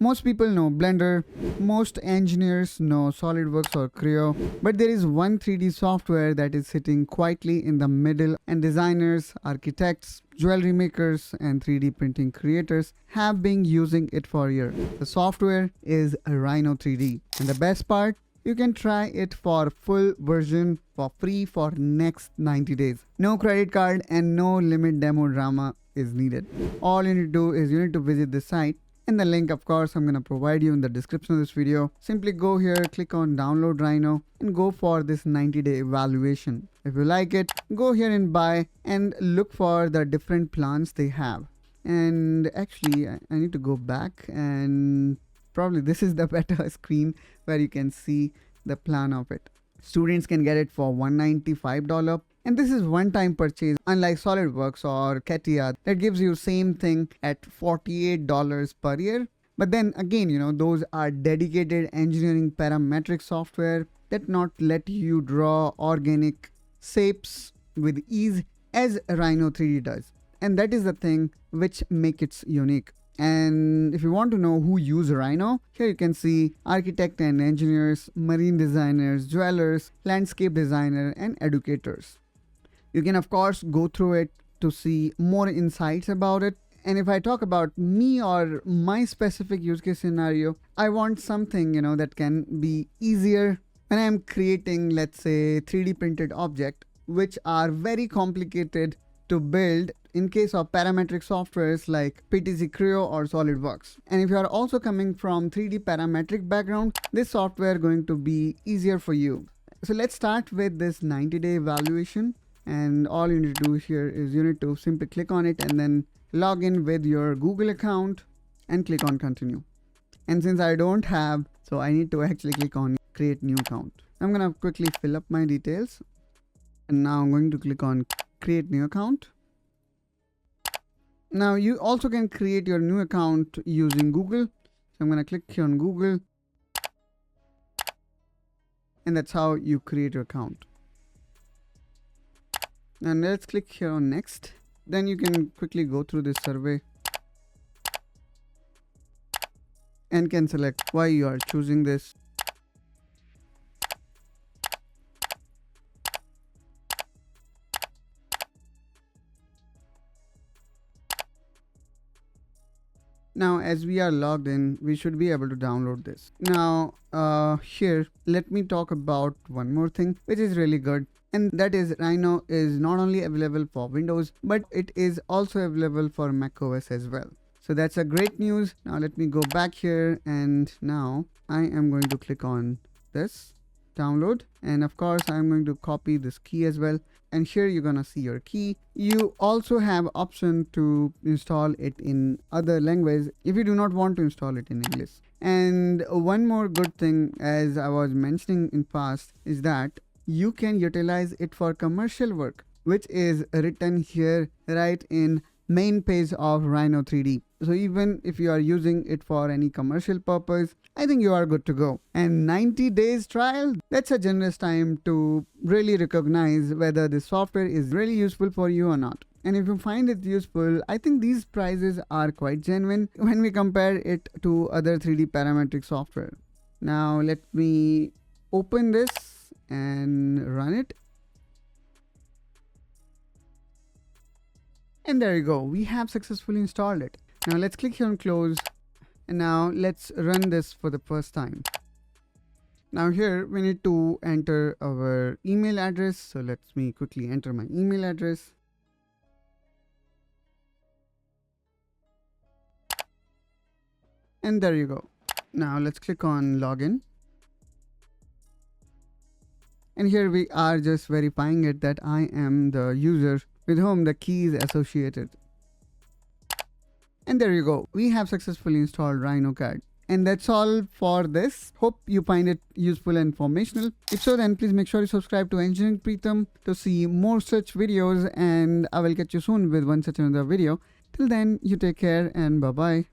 Most people know Blender, most engineers know SolidWorks or Creo, but there is one 3D software that is sitting quietly in the middle, and designers, architects, jewelry makers, and 3D printing creators have been using it for years. The software is Rhino 3D, and the best part, you can try it for full version for free for next 90 days. No credit card and no limit demo drama is needed. All you need to do is you need to visit the site, and the link of course I'm going to provide you in the description of this video. Simply go here, click on download Rhino and go for this 90-day evaluation. If you like it, go here and buy and look for the different plans they have. And actually I need to go back, and probably this is the better screen where you can see the plan of it. Students can get it for $195, and this is one-time purchase, unlike SolidWorks or CATIA that gives you same thing at $48 per year. But then again, you know, those are dedicated engineering parametric software that not let you draw organic shapes with ease as Rhino 3D does. And that is the thing which makes it unique. And if you want to know who use Rhino, here you can see architect and engineers, marine designers, jewelers, landscape designer, and educators. You can of course go through it to see more insights about it. And if I talk about me or my specific use case scenario, I want something, you know, that can be easier when I'm creating, let's say, 3D printed object, which are very complicated to build in case of parametric softwares like PTC Creo or SolidWorks. And if you are also coming from 3D parametric background, this software going to be easier for you. So let's start with this 90-day evaluation. And all you need to do here is you need to simply click on it and then log in with your Google account and click on continue. And since I don't have, so I need to actually click on create new account. I'm gonna quickly fill up my details, and now I'm going to click on create new account. Now you also can create your new account using Google. So I'm gonna click here on Google, and that's how you create your account. And let's click here on next. Then you can quickly go through this survey and can select why you are choosing this. Now, as we are logged in, we should be able to download this. Now, here, let me talk about one more thing, which is really good. And that is Rhino is not only available for Windows, but it is also available for macOS as well. So that's a great news. Now let me go back here, and now I am going to click on this download. And of course, I'm going to copy this key as well. And here you're gonna see your key. You also have option to install it in other language if you do not want to install it in English. And one more good thing, as I was mentioning in past, is that you can utilize it for commercial work, which is written here right in main page of Rhino 3D. So even if you are using it for any commercial purpose, I think you are good to go. And 90 days trial, that's a generous time to really recognize whether this software is really useful for you or not. And if you find it useful, I think these prices are quite genuine when we compare it to other 3D parametric software. Now let me open this and run it. And there you go, we have successfully installed it. Now let's click here on close, and now let's run this for the first time. Now here we need to enter our email address, so let me quickly enter my email address. And there you go. Now let's click on login. And here we are just verifying it that I am the user with whom the key is associated. And there you go. We have successfully installed Rhino CAD. And that's all for this. Hope you find it useful and informational. If so, then please make sure you subscribe to Engineering Pritam to see more such videos, and I will catch you soon with one such another video. Till then, you take care and bye-bye.